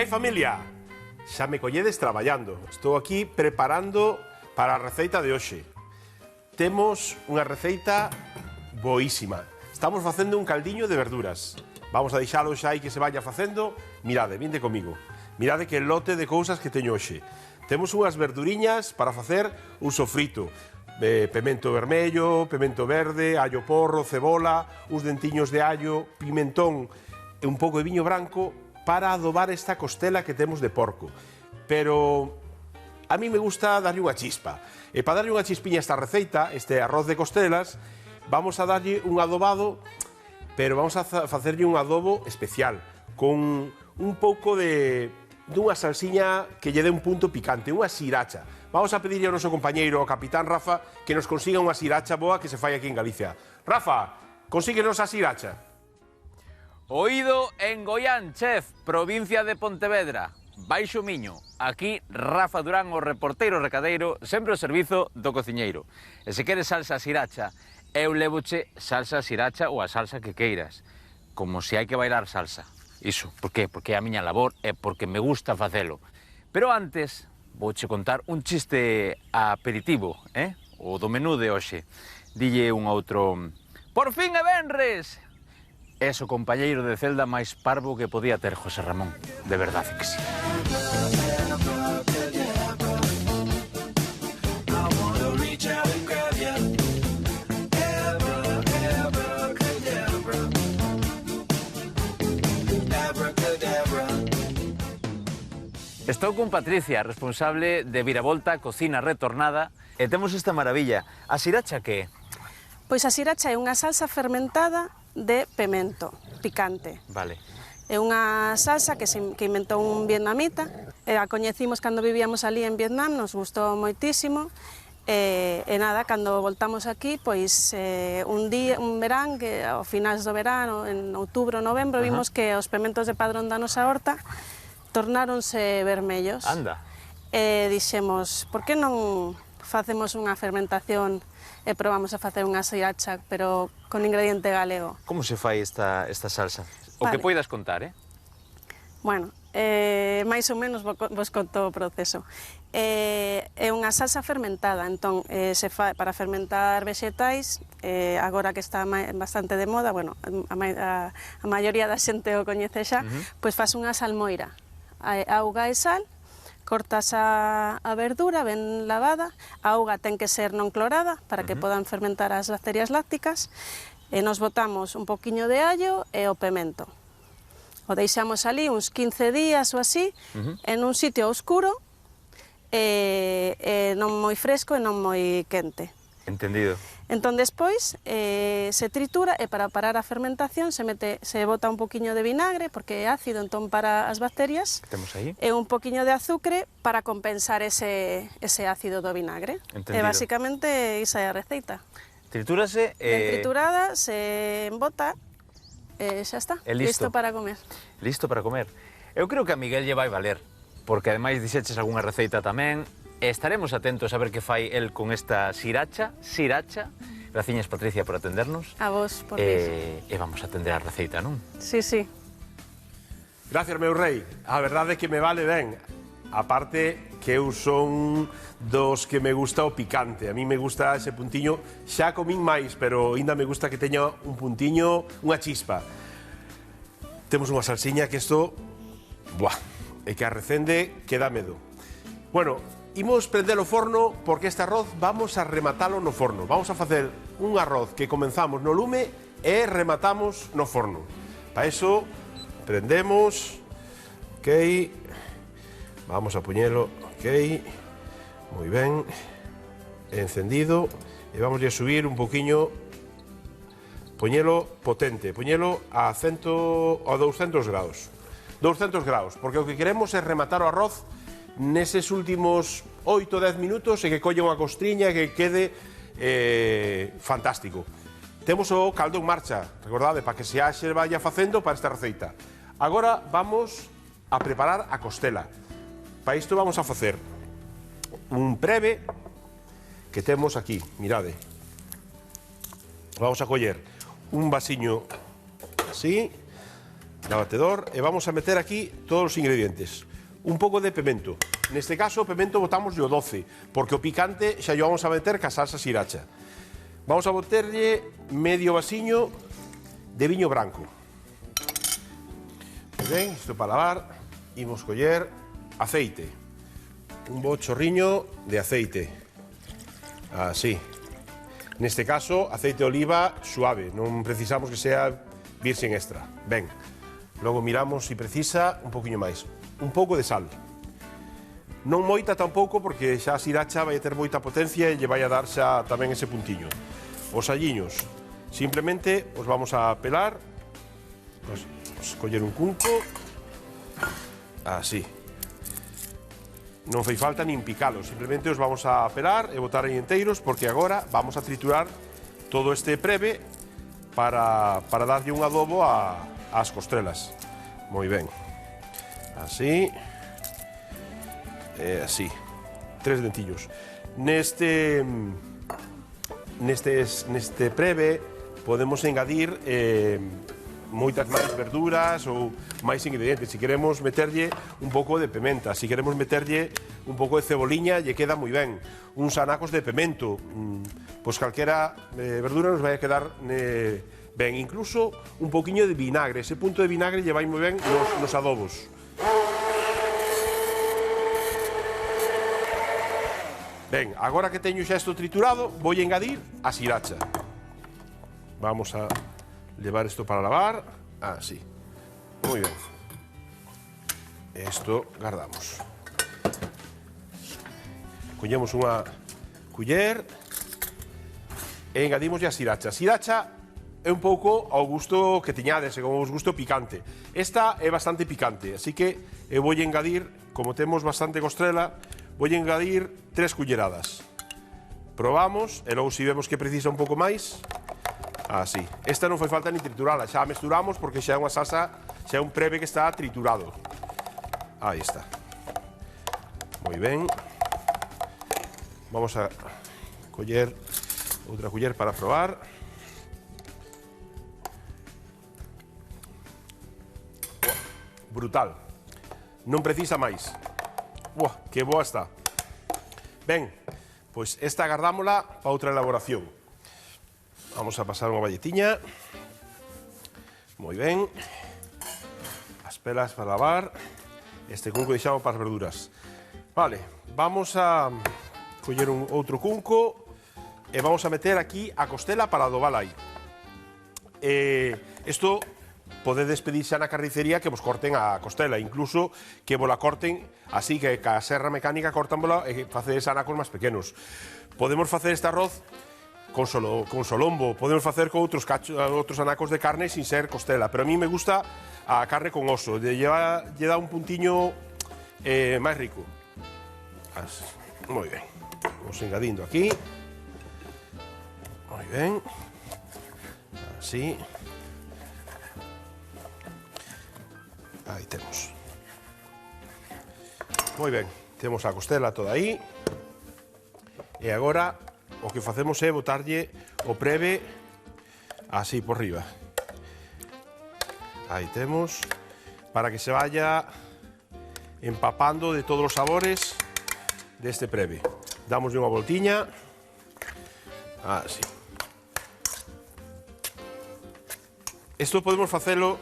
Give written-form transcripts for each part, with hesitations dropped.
Ben, familia, xa me colledes traballando. Estou aquí preparando para a receita de hoxe. Temos unha receita boísima. Estamos facendo un caldiño de verduras. Vamos a deixalo xa aí que se vaya facendo. Mirade, vinde comigo. Mirade que lote de cousas que teño hoxe. Temos unhas verduriñas para facer un sofrito. Pemento vermello, pemento verde, allo porro, cebola, uns dentiños de allo, pimentón e un pouco de viño branco para adobar esta costela que temos de porco. Pero a mí me gusta darlle unha chispa. E para darlle unha chispiña a esta receita, este arroz de costelas, vamos a darlle un adobado, pero vamos a facerlle un adobo especial, con un pouco dunha salsiña que lle dé un punto picante, unha sriracha. Vamos a pedirle ao noso compañeiro, o capitán Rafa, que nos consiga unha sriracha boa que se fai aquí en Galicia. Rafa, consíguenos a sriracha. Oído en Goián, chef, provincia de Pontevedra, Baixo Miño. Aquí Rafa Durán, o reporteiro recadeiro, sempre ao servizo do cociñeiro. E se queres salsa sriracha, eu levoche salsa sriracha ou a salsa que queiras, como se hai que bailar salsa. Iso, por qué? Porque é a miña labor e porque me gusta facelo. Pero antes, vouche contar un chiste aperitivo, o do menú de hoxe. Dille un outro: por fin é venres! Es o compañeiro de celda máis parvo que podía ter José Ramón. De verdade que sí. Estou con Patricia, responsable de Viravolta Cocina Retornada, e temos esta maravilla. A sriracha que é? Pois a sriracha é unha salsa fermentada de pemento picante. Vale. É unha salsa que inventou un vietnamita, a coñecimos cando vivíamos ali en Vietnam, nos gustou moitísimo, e nada, cando voltamos aquí, pois un verán, que ao finais do verano, en outubro, novembro, vimos que os pementos de padrón da nosa horta tornáronse vermellos. Anda. E dixemos, por que non facemos unha fermentación e probamos a facer unha sriracha, pero con ingrediente galego? Como se fai esta salsa? O que poidas contar, Bueno, máis ou menos vos conto o proceso. É unha salsa fermentada, entón, se fai para fermentar vexetais, agora que está bastante de moda, bueno, a maioría da xente o coñece xa, pois faz unha salmoira, auga e sal, cortas a verdura ben lavada, a auga ten que ser non clorada para que podan fermentar as bacterias lácticas, e nos botamos un poquinho de allo e o pemento. O deixamos ali uns 15 días ou así, en un sitio oscuro, non moi fresco e non moi quente. Entendido. Entón, despois, se tritura e para parar a fermentación se bota un poquinho de vinagre, porque é ácido, entón para as bacterias. Que temos aí? E un poquinho de azúcar para compensar ese ácido do vinagre. Entendido. E basicamente esa é a receita. Tritúrase Ben triturada, se embota e xa está. É listo. Listo para comer. Listo para comer. Eu creo que a Miguel lle vai valer, porque ademais dixeches algunha receita tamén. Estaremos atentos a ver que fai el con esta sriracha. Graciñas, Patricia, por atendernos. A vos, por iso. E vamos a atender a receita, non? Sí, sí. Gracias, meu rei. A verdade é que me vale ben. A parte que eu son dos que me gusta o picante. A mí me gusta ese puntiño. Xa comín máis, pero ainda me gusta que teña un puntiño, unha chispa. Temos unha salsiña que isto... Buah, e que a recende que dá medo. Bueno, imos prender o forno porque este arroz vamos a rematalo no forno. Vamos a facer un arroz que comenzamos no lume e rematamos no forno. Para eso, prendemos, ok, vamos a poñelo, ok, moi ben, encendido, e vamos a subir un poquinho, poñelo potente, poñelo a 200 graus. 200 graus, porque o que queremos é rematar o arroz neses últimos 8 ou 10 minutos e que colle unha costriña e que quede fantástico. Temos o caldo en marcha, recordade, para que se vaya facendo para esta receita. Agora vamos a preparar a costela. Para isto vamos a facer un preve que temos aquí, mirade. Vamos a coller un vasiño así, na batedor e vamos a meter aquí todos os ingredientes. Un pouco de pemento. Neste caso, o pemento botamos o 12, porque o picante xa o vamos a meter ca salsa sriracha. Vamos a boterlle medio vasiño de viño branco. Moi ben, isto para lavar. Imos coller aceite. Un bo chorriño de aceite. Así. Neste caso, aceite de oliva suave. Non precisamos que sea virxen extra. Ben. Logo miramos se precisa un poquinho máis. Un pouco de sal. Non moita tampouco porque xa a sriracha vai ter moita potencia e lle vai a dar xa tamén ese puntiño. Os alliños, simplemente os vamos a pelar. Vamos coller un cunco. Así. Non fai falta nin picalos, simplemente os vamos a pelar e botar aí enteiros porque agora vamos a triturar todo este preve para darlle un adobo ás costrelas. Moi ben. Así. E así. 3 dentillos. Neste preve podemos engadir moitas máis verduras ou máis ingredientes. Se queremos meterlle un pouco de pementa, se queremos meterlle un pouco de ceboliña, lle queda moi ben. Uns anacos de pemento, pois calquera verdura nos vai a quedar ben. Incluso un pouquiño de vinagre. Ese punto de vinagre lle vai moi ben nos adobos. Ben, agora que teño xa isto triturado, vou engadir a sriracha. Vamos a levar isto para lavar. Así. Moi ben. Isto guardamos. Collemos unha culler e engadimos a sriracha. A sriracha é un pouco ao gusto que teñades, como vos gusto picante. Esta é bastante picante, así que eu vou engadir, como temos bastante costrela, vou engadir 3 culleradas. Probamos e logo se vemos que precisa un pouco máis. Así. Esta non fai falta ni triturala, xa a mesturamos porque xa é unha salsa, xa é un preve que está triturado. Aí está. Moi ben. Vamos a coller outra culler para probar. Brutal. Non precisa máis. Uah, que boa está. Ben, pois esta agardámola para outra elaboración. Vamos a pasar unha balletiña. Moi ben. As pelas para lavar. Este cunco deixamos para as verduras. Vale, vamos a coller outro cunco e vamos a meter aquí a costela para adobala aí. Isto podedes pedir xa na carnicería que vos corten a costela, incluso que vos la corten así, que ca serra mecánica cortanvola e facedes anacos máis pequenos. Podemos facer este arroz con solombo, podemos facer con outros anacos de carne sin ser costela, pero a mí me gusta a carne con oso, lle dá un puntiño máis rico. Moi ben. Vamos engadindo aquí. Moi ben. Así. Aí temos. Moi ben, temos a costela toda aí. E agora o que facemos é botarlle o preve así por riba. Aí temos, para que se vaya empapando de todos os sabores deste preve. Damoslle unha voltiña. Así. Isto podemos facelo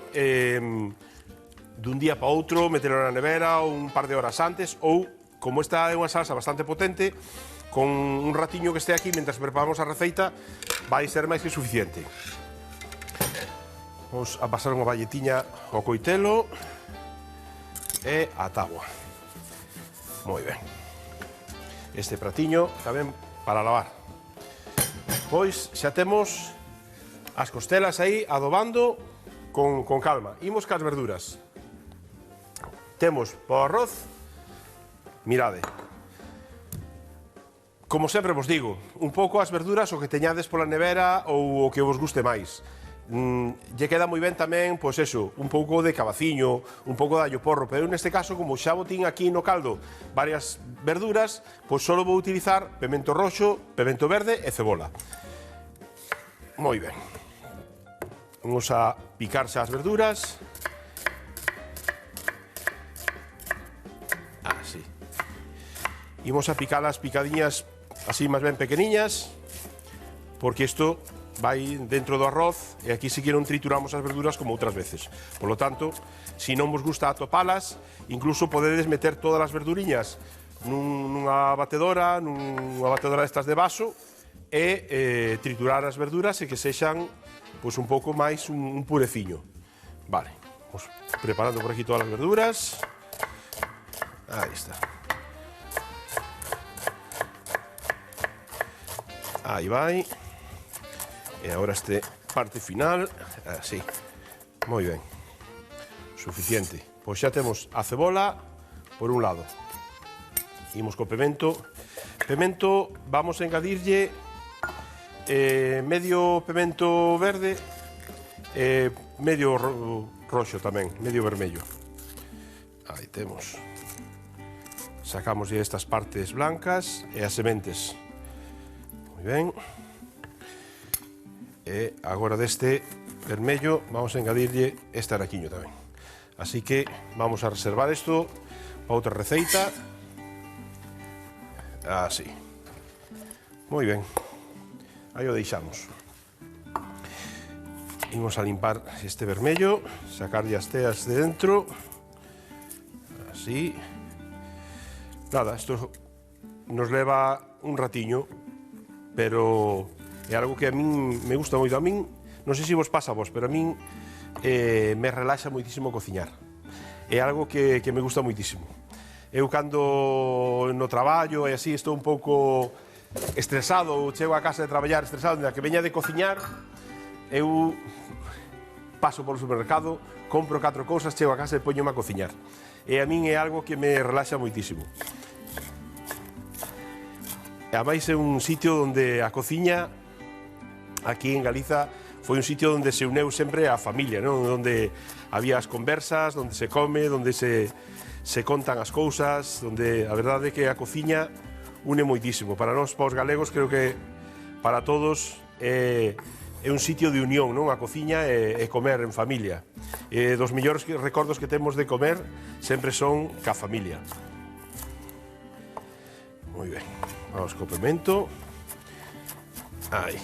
dun día para outro, metelo na nevera ou un par de horas antes, ou, como esta é unha salsa bastante potente, con un ratiño que este aquí, mentre preparamos a receita, vai ser máis que suficiente. Vamos a pasar unha balletiña ao coitelo e a táboa. Moi ben. Este pratiño tamén para lavar. Pois xa temos as costelas aí adobando con calma. Imos cas verduras. Temos para o arroz, mirade. Como sempre vos digo, un pouco as verduras o que teñades pola nevera ou o que vos guste máis. Lle queda moi ben tamén, pois eso, un pouco de cabaciño, un pouco de allo porro, pero neste caso, como xa botín aquí no caldo varias verduras, pois só vou utilizar pemento roxo, pemento verde e cebola. Moi ben. Vamos a picarse as verduras Imos a picalas picadiñas así máis ben pequeniñas, porque isto vai dentro do arroz e aquí si que non trituramos as verduras como outras veces. Por lo tanto, se non vos gusta atopalas, incluso podedes meter todas as verduriñas nunha batedora destas de vaso e triturar as verduras e que sexan pois, un pouco máis un pureciño. Vale, vamos preparando por aquí todas as verduras. Aí está. Aí vai. E agora este parte final, así. Moi ben. Suficiente. Pois xa temos a cebola por un lado. Imos co pemento. Pemento vamos a engadirlle medio pemento verde e medio roxo tamén, medio vermello. Aí temos. Sacamos estas partes blancas e as sementes. Moi ben. E agora deste vermello vamos a engadirlle este araquiño tamén. Así que vamos a reservar isto para outra receita. Así. Moi ben. Aí o deixamos. Imos a limpar este vermello, sacarlle as teas de dentro. Así. Nada, isto nos leva un ratiño, pero é algo que a min me gusta moito. A min, non sei se vos pasa a vos, pero a min me relaxa moitísimo cociñar. É algo que me gusta moitísimo. Eu cando no traballo e así estou un pouco estresado, ou chego a casa de traballar estresado, na que veña de cociñar, eu paso polo supermercado, compro 4 cousas, chego a casa e poñome a cociñar. E a min é algo que me relaxa moitísimo. E ademais é un sitio onde a cociña aquí en Galiza foi un sitio onde se uneu sempre a familia, non? Onde había as conversas, onde se come, onde se contan as cousas, onde a verdade é que a cociña une moitísimo. Para nós, para os galegos, creo que para todos é un sitio de unión, non? A cociña e comer en familia. E dos mellores recordos que temos de comer sempre son ca familia. Moi ben. Vamos co pemento. Aí.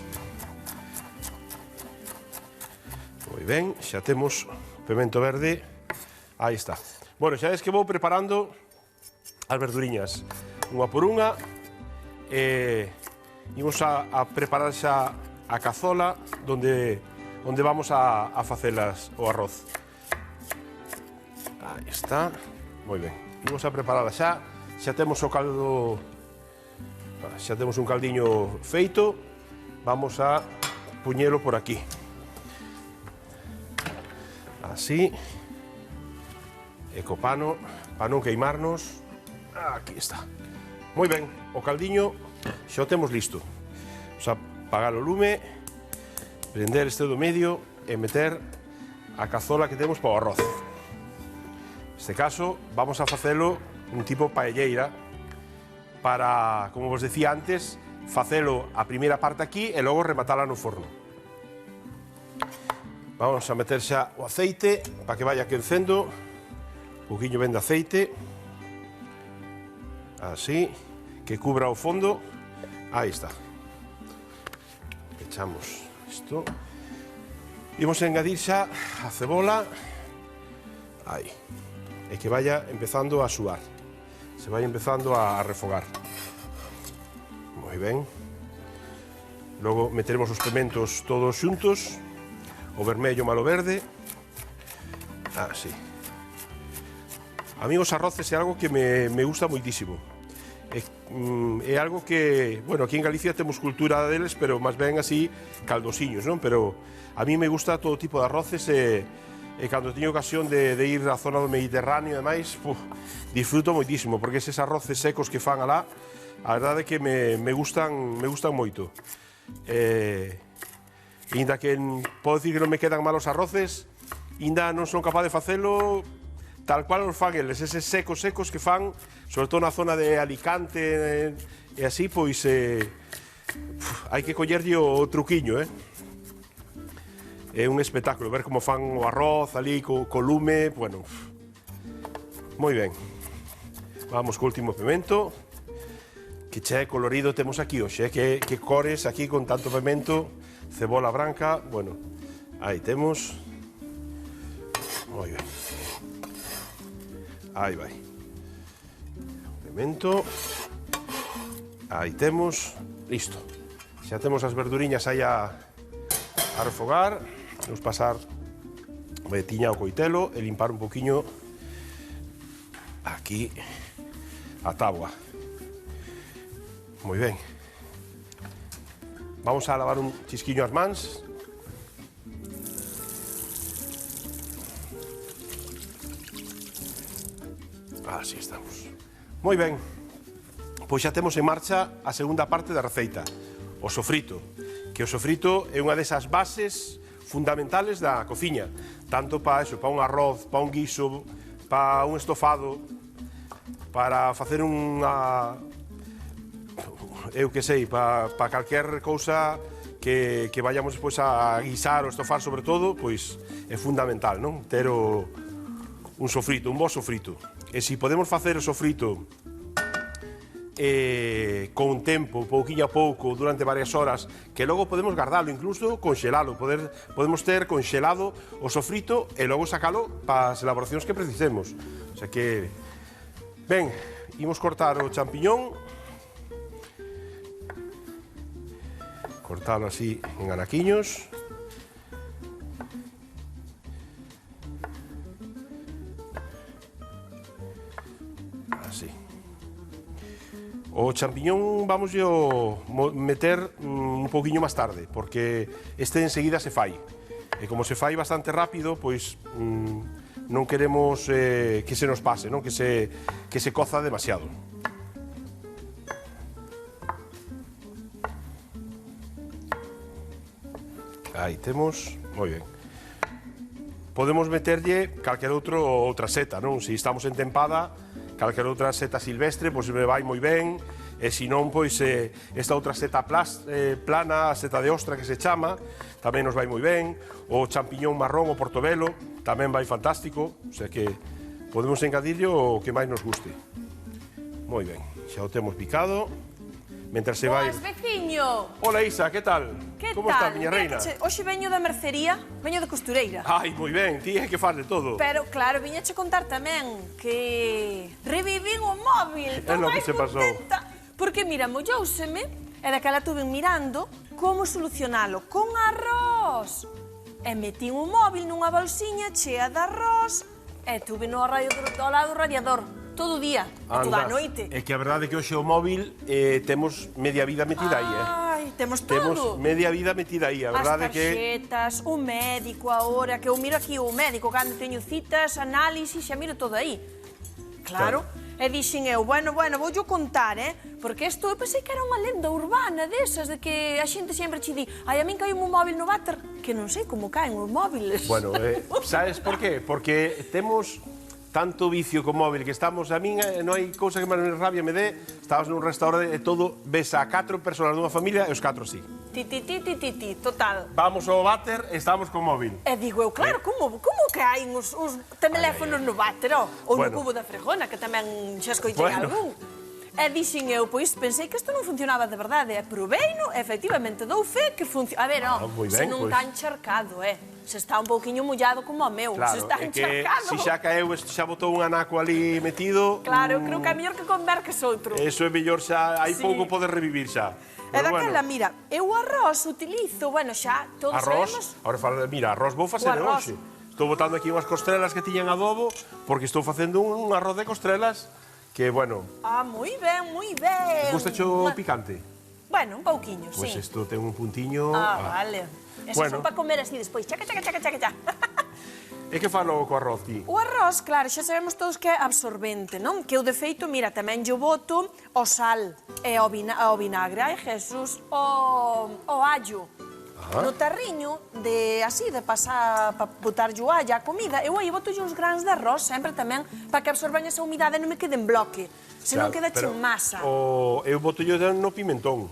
Moi ben, xa temos pemento verde. Aí está. Bueno, xa ves que vou preparando as verduriñas. Unha por unha. Imos a preparar xa a cazola onde vamos a facelas o arroz. Aí está. Moi ben. Imos a prepararla xa. Xa temos o caldo... Xa temos un caldiño feito. Vamos a puñelo por aquí. Así. E co pano, para non queimarnos. Aquí está. Moi ben, o caldiño xa o temos listo. Vamos a apagar o lume, prender este do medio e meter a cazola que temos para o arroz. Neste caso, vamos a facelo un tipo paelleira para, como vos decía antes, facelo a primeira parte aquí e logo rematala no forno. Vamos a meter xa o aceite para que vaya quencendo. Un poquinho ben de aceite. Así, que cubra o fondo. Aí está. Echamos isto. Imos a engadir xa a cebola. Aí. E que vaya empezando a suar. Se vai empezando a refogar. Moi ben. Logo meteremos os pementos todos xuntos. O vermello malo verde. Así. A mí os arroces é algo que me gusta moitísimo. É algo que, bueno, aquí en Galicia temos cultura deles, pero máis ben así caldosiños, non? Pero a mí me gusta todo tipo de arroces e cando teño ocasión de ir á zona do Mediterráneo e demais, disfruto moitísimo, porque eses arroces secos que fan alá, a verdade é que me gustan moito. Inda que podo dicir que non me quedan malos arroces, inda non son capaz de facelo tal cual os fan eles, eses secos que fan, sobre todo na zona de Alicante e así, pois hai que collerlle o truquiño, É un espectáculo, ver como fan o arroz ali co lume, bueno, moi ben. Vamos co último pemento. Que che colorido temos aquí hoxe, que cores aquí con tanto pimento, cebola branca, bueno, aí temos. Moi ben. Aí vai. Pimento. Aí temos, listo. Xa temos as verduriñas aí a refogar. Vamos pasar tiña o coitelo e limpar un poquinho aquí a táboa. Moi ben. Vamos a lavar un chisquiño as mans. Así estamos. Moi ben. Pois xa temos en marcha a segunda parte da receita, o sofrito, que o sofrito é unha desas bases fundamentales da cociña, tanto para un arroz, para un guiso, para un estofado, para facer unha, eu que sei, para calquer cousa que vayamos despois a guisar ou estofar sobre todo, pois é fundamental, non? Ter un sofrito, un bo sofrito. E se podemos facer o sofrito con tempo, pouquiño a pouco, durante varias horas, que logo podemos guardalo, incluso conxelalo, podemos ter conxelado o sofrito e logo sacalo para as elaboracións que precisemos. O sea que, ben, imos cortar o champiñón, cortalo así en anaquiños. Así. O champiñón vamos a meter un poquinho máis tarde, porque este enseguida se fai. E como se fai bastante rápido, pois non queremos que se nos pase, non? Que se coza demasiado. Aí temos, moi ben. Podemos meterlle calquer outra seta, non? Se estamos en tempada, calquer outra seta silvestre, pois me vai moi ben, e se non, pois esta outra seta plana, a seta de ostra que se chama, tamén nos vai moi ben, o champiñón marrón, o portobelo, tamén vai fantástico, o sea que podemos engadirlle o que máis nos guste. Moi ben, xa o temos picado, mentre se vai... Boas, veciño! Hola Isa, que tal? Que Como tal? está, miña reina? Hoxe veño da mercería, veño de costureira. Ai, moi ben, ti é que faz de todo. Pero, claro, viñache contar tamén que revivín o móvil. É lo que se pasou. Porque, mira, mollouseme, e daquela tuve mirando como solucionalo con arroz. E metín o móvil nunha bolsiña chea de arroz e tuve no ao lado do radiador todo o día, e toda a noite. É que a verdade é que hoxe o móvil temos media vida metida aí, Ai, temos todo. Temos media vida metida aí, a verdade é As que... tarxetas, o médico ahora, que eu miro aquí o médico, cando teño citas, análisis, xa miro todo aí. Claro. E dixen eu, bueno, voulle contar, porque isto eu pensei que era unha lenda urbana desas, de que a xente sempre che di, ai, a min caiu un móvil no váter, que non sei como caen os móviles. Bueno, sabes por qué? Porque temos tanto vicio co móvil que estamos, a min non hai cousa que máis rabia me dé, estabas nun restaurante e todo, ves a 4 persoas dunha familia e os 4 sí. Total. Vamos ao váter e estamos co móvil. E digo eu, claro, como caen os teléfonos no váter, ou no cubo da fregona, que tamén xa escoitei algún. E dixen eu, pois pensei que isto non funcionaba de verdade, e probeino, efectivamente, dou fe que funciona. A ver, se non está encharcado, se está un pouquiño mollado como o meu, se está encharcado. Se xa caeu, xa botou un anaco ali metido... Claro, creo que é mellor que converques outro. Eso é mellor xa, hai pouco poder revivir xa. E daquela, mira, eu o arroz utilizo, bueno, xa todos sabemos... Mira, arroz vou facer hoxe. Estou botando aquí unhas costrelas que tiñan adobo, porque estou facendo un arroz de costrelas que, bueno... Ah, moi ben, moi ben. Gustacho picante? Bueno, un pouquiño, sí. Pois isto ten un puntiño... Vale. Eso son para comer así despois, chaca. E que falo co arroz, ti? O arroz, claro, xa sabemos todos que é absorbente, non? Que eu, de feito, mira, tamén yo boto o sal e o vinagre, ai, Jesús, o allo. No tarriño, así, de pasar, para botar yo allo a comida, eu aí boto uns grans de arroz, sempre tamén, para que absorban esa umidade e non me quede en bloque, senón queda en masa. Eu boto yo no pimentón.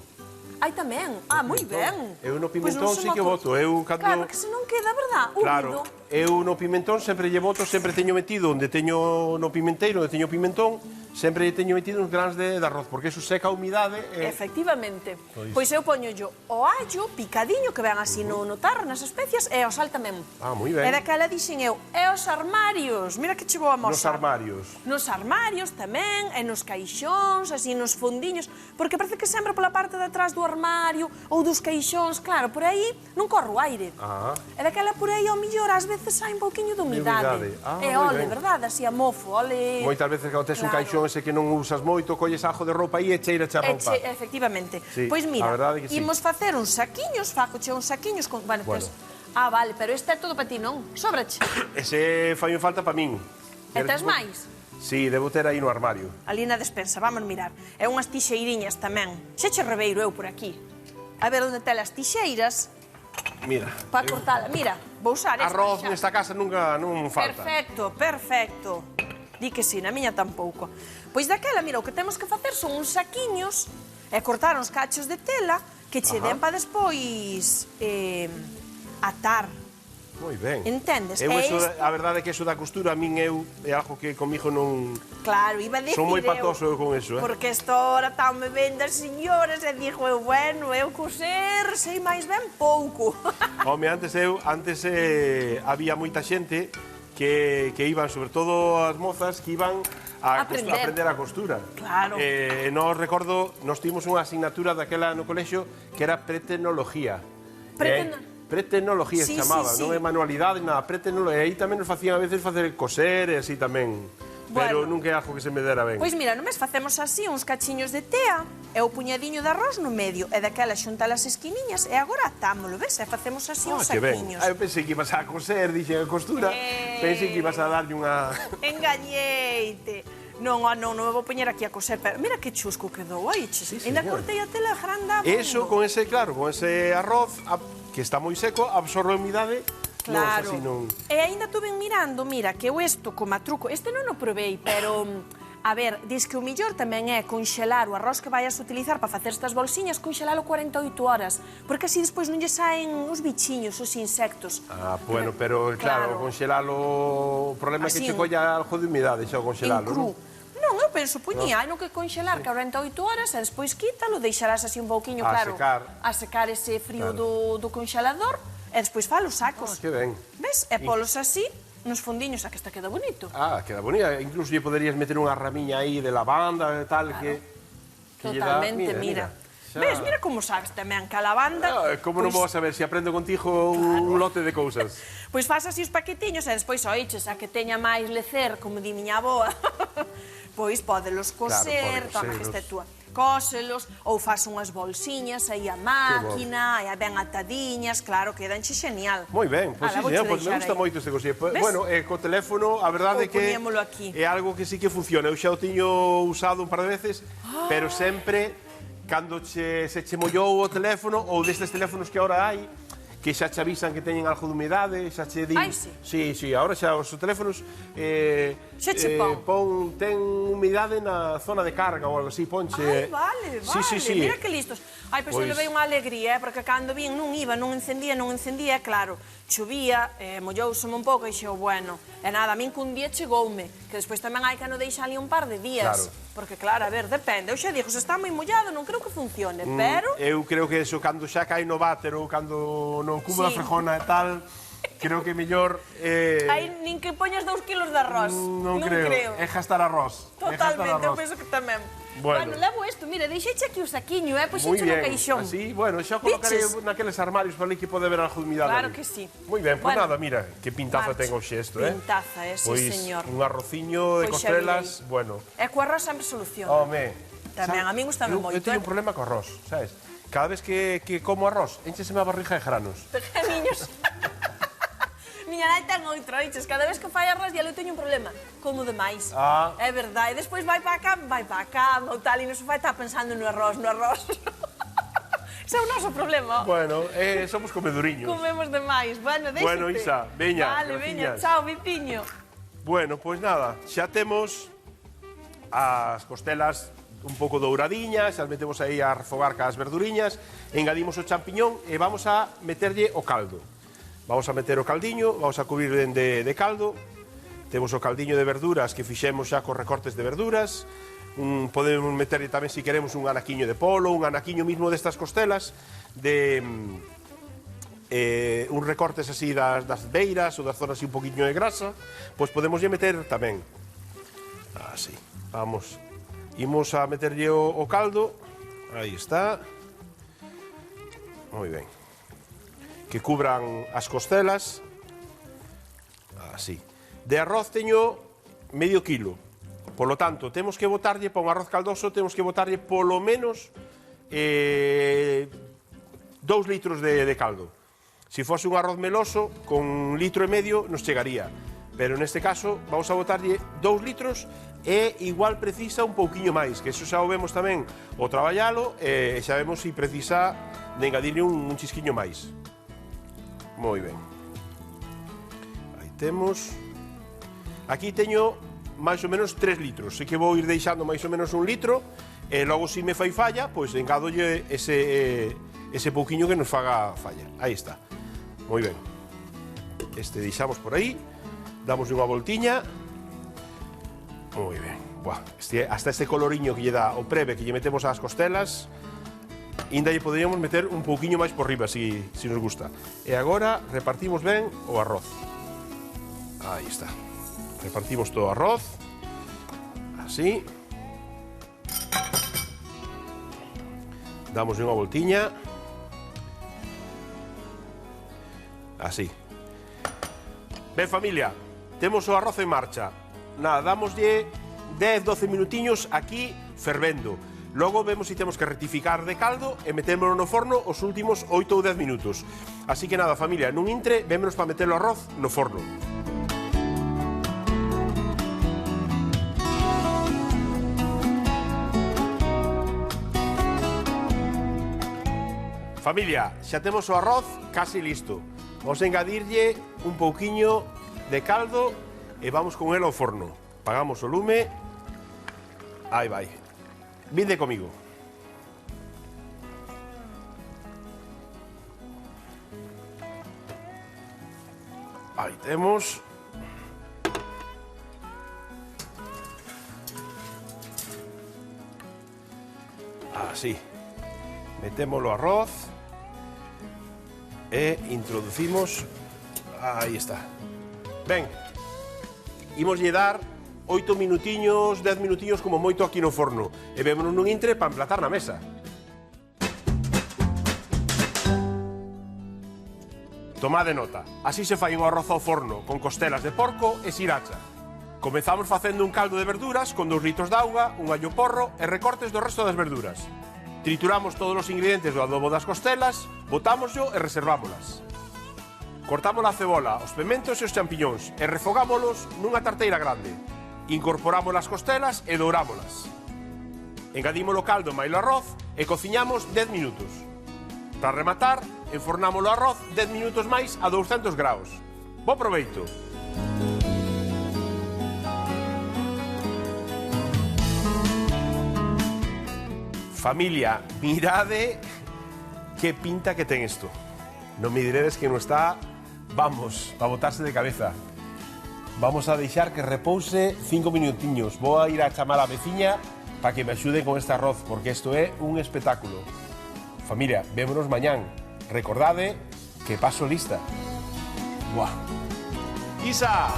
Ai, tamén? Ah, moi ben. Eu no pimentón sí que boto. Claro, que se non queda, verdad, húmido. Claro, eu no pimentón sempre lle boto, sempre teño metido onde teño no pimenteiro, onde teño pimentón, sempre teño metido uns grans de arroz, porque eso seca a humidade e... Efectivamente. Pois. Pois eu poño o allo picadiño, que ven así no tarro, nas especias, e o sal tamén. Ah, moi ben. E daquela dixen eu, e os armarios, mira que che vou a Nos mostrar. armarios. Nos armarios tamén, e nos caixóns, así nos fundiños, porque parece que sempre pola parte de atrás do armario ou dos caixóns, claro, por aí non corre o aire. Ah. E daquela por aí, ao millor, ás veces sai un pouquiño de humidade. Ah, E moi ole, ben. verdade, así a mofo, ole... Moitas veces cando tes un Claro. caixón ese que non usas moito, colles ajo de roupa aí e cheira a roupa. Efectivamente. Sí, Pois a mira, verdade que sí. imos facer uns saquiños, facoche uns saquiños con... Bueno. Ah, vale, pero este é todo para ti, non? Sobrache. Ese fai un falta para min. E tes máis? Sí, debo ter aí no armario. Ali na despensa, vamos mirar. E unhas tixeiriñas tamén. Xa che rebeiro eu por aquí. A ver onde tes as tixeiras Mira. para cortala. Mira, vou usar esta Arroz xa. nesta casa nunca non falta. Perfecto, perfecto. Di que sí, na miña tampouco. Pois daquela, mira, o que temos que facer son uns saquiños e cortar uns cachos de tela que che den para despois atar. Moi ben. Entendes? Eu E eso, isto- a verdade é que eso da costura a min é algo que comigo non... Claro, iba a decir Son moi eu, patoso eu con eso, porque esta hora tan me vendo as señoras e dixo eu, bueno, eu coser sei máis ben pouco. Home, antes había moita xente que iban, sobre todo as mozas, que iban a aprender a costura. Claro. Nos recordo, nos timos unha asignatura daquela no colexio que era pretecnología. Pretecnología Sí, se chamaba, sí, sí. non é manualidade, nada, pretecnología. E aí tamén nos facían a veces facer coser e así tamén. Pero Bueno. nunca é algo que se me dera ben. Pois mira, només facemos así uns cachiños de tea e o puñadiño de arroz no medio e daquela xunta as esquiniñas e agora atámolo, ves? E facemos así uns que ben. saquiños. Eu pensei que ibas a coser, dixen a costura. Pensei que ibas a darlle unha... Engañeite. Non, non me vou poñer aquí a coser, pero mira que chusco quedou, aí, che. Ainda señor. cortei a tela grande. Eso, con ese, claro, con ese arroz que está moi seco, absorbe a humidade. Claro. Así non... E aínda tuve mirando, mira, que eu isto como a truco, este non o probei, pero a ver, dis que o millor tamén é conxelar o arroz que vayas a utilizar para facer estas bolsiñas, conxelalo 48 horas, porque así despois non lle saen os bichiños, os insectos. Ah, bueno, pero claro, conxelalo... O problema é que Así, che colla algo de humidade xa o En conxelalo, cru. non? Non, eu penso, puñía, hai no que conxelar 48 horas e despois quítalo, deixarás así un pouquiño, A claro, secar. a secar ese frío Claro. do conxelador e despois falo sacos. Que ben. Ves? E polos así, nos fundiños, a que esta queda bonito. Ah, queda bonita. Incluso lle poderías meter unha ramiña aí de lavanda e tal, que lle dá... Totalmente, mira. Xa- Ves, mira como sabes tamén que a lavanda... Como non vou a saber se aprendo contigo un lote de cousas? Pois faz así os paquetiños e despois oiches a que teña máis lecer, como di miña aboa, pois pódelos coser, pode toma que coselos. este túa, cóselos, ou faz unhas bolsiñas aí a máquina, e a ben atadiñas, claro, quedanche xenial. Moi ben, pois Ala, sí, vouche señor, pois me deixar gusta aí. moito este cosí. Ves? Bueno, co teléfono, a verdade é Ou que poñémolo aquí. é algo que sí que funciona. Eu xa o tiño usado un par de veces, pero sempre cando se che mollou o teléfono ou destes teléfonos que agora hai, que xa che avisan que teñen algo de humidade, xa che din... Ai, sí. Sí, agora xa os teléfonos Xa che pon. ten humidade na zona de carga ou algo así, ponche. Ai, vale, Sí. mira que listos. Ai, pois eu Pois- levei unha alegría, porque cando vin non iba, non encendía, e claro, chovía, mollouseme un pouco e xeo, bueno, e nada, a min cun día chegoume, que despois tamén hai que non deixa ali un par de días, Claro. porque claro, a ver, depende, eu xa dixo, se está moi mollado, non creo que funcione, pero... Eu creo que eso, cando xa cai no váter ou cando non cubo a Sí. frejona e tal, creo que mellor... Aí nin que poñas 2 kilos de arroz, non creo. É gastar arroz. É gastar Totalmente, eu arroz. penso que tamén. Bueno. Levo isto, mira, deixeiche aquí o saquiño, pois Moi xecho no bien. caixón. Así, bueno, xa colocarei Biches? naqueles armarios para ali que pode haber algo de humidade. Claro ali. que sí. Moi ben, pois Bueno, nada, mira, que pintaza marcha. ten hoxe isto, Pintaza, sí, Pois señor. un arrociño de Pois xa costrelas, bueno. E co arroz sempre soluciona. Home. Tamén, a min gustame moito, Eu teño un problema co arroz, sabes? Cada vez que como arroz, encheseme a barriga de granos. Niños. Miña nai ten outro, oiches, cada vez que fai arroz e eu teño un problema, como demais. Ah. É verdade, e despois vai para a cama, ou tal, e no sofá está pensando no arroz. Ese é o noso problema. Bueno, somos comeduriños. Comemos demais. Bueno, déxate. Bueno, Isa, veña, Vale, veña, graciñas. chao, Viciño. Bueno, pois nada, xa temos as costelas un pouco douradiñas, xa as metemos aí a refogar cas verduriñas, engadimos o champiñón e vamos a meterlle o caldo. Vamos a meter o caldiño, vamos a cubrir ben de caldo Temos o caldiño de verduras que fixemos xa cos recortes de verduras. Podemos meterle tamén, se queremos, un anaquiño de polo, un anaquiño mismo destas costelas, de uns recortes así das beiras ou das zonas así un poquinho de grasa, pois podemos meter tamén. Así, vamos. Imos a meterlle o caldo. Aí está. Moi ben. Que cubran as costelas. Así. De arroz teño medio kilo. Por lo tanto, temos que botarlle, para un arroz caldoso, temos que botarlle polo menos 2 litros de caldo. Se fose un arroz meloso, con 1,5 litros nos chegaría. Pero neste caso, vamos a botarlle 2 litros e igual precisa un pouquiño máis, que eso xa o vemos tamén o traballalo e xa vemos se precisa de engadirle un chisquiño máis. Moi ben. Aí temos. Aquí teño máis ou menos 3 litros. Sei que vou ir deixando máis ou menos 1 litro e logo se me fai falla, pois engadolle ese pouquiño que nos faga falla. Aí está. Moi ben. Este deixamos por aí. Damos unha voltiña. Moi ben. Buah, hasta este coloriño que lle dá o preve que lle metemos ás costelas, ainda lle poderíamos meter un pouquiño máis por riba, se nos gusta. E agora repartimos ben o arroz. Aí está. Repartimos todo o arroz. Así. Damos unha voltiña. Así. Ben, familia, temos o arroz en marcha. Nada, damoslle 10-12 minutiños aquí fervendo. Logo vemos se temos que rectificar de caldo e metémolo no forno os últimos 8 ou 10 minutos. Así que nada, familia, nun intre, vémonos para meter o arroz no forno. Familia, xa temos o arroz casi listo. Vamos a engadirlle un pouquiño de caldo e vamos con el ao forno. Apagamos o lume. Aí vai. Vinde comigo. Aí temos. Así. Metemos o arroz. E introducimos. Aí está. Ben, imoslle dar 8 minutiños, 10 minutiños como moito aquí no forno. E vémonos nun intre para emplatar na mesa. Tomade nota, así se fai un arroz ao forno con costelas de porco e sriracha. Comezamos facendo un caldo de verduras con 2 litros de auga, un allo porro e recortes do resto das verduras. Trituramos todos os ingredientes do adobo das costelas, botámoslo e reservámolas. Cortamos a cebola, os pementos e os champiñóns e refogámolos nunha tarteira grande. Incorporamos as costelas e dourámolas. Engadimos o caldo máis o arroz e cociñamos 10 minutos. Para rematar, enfornamos o arroz 10 minutos máis a 200 graus. Bo proveito! Familia, mirade que pinta que ten isto. Non me diredes que non está, vamos, para botarse de cabeza. Vamos a deixar que repouse 5 minutiños. Vou a ir a chamar a veciña para que me axude con este arroz, porque isto é un espectáculo. Familia, vémonos mañán. Recordade que paso lista. Buah. Isa!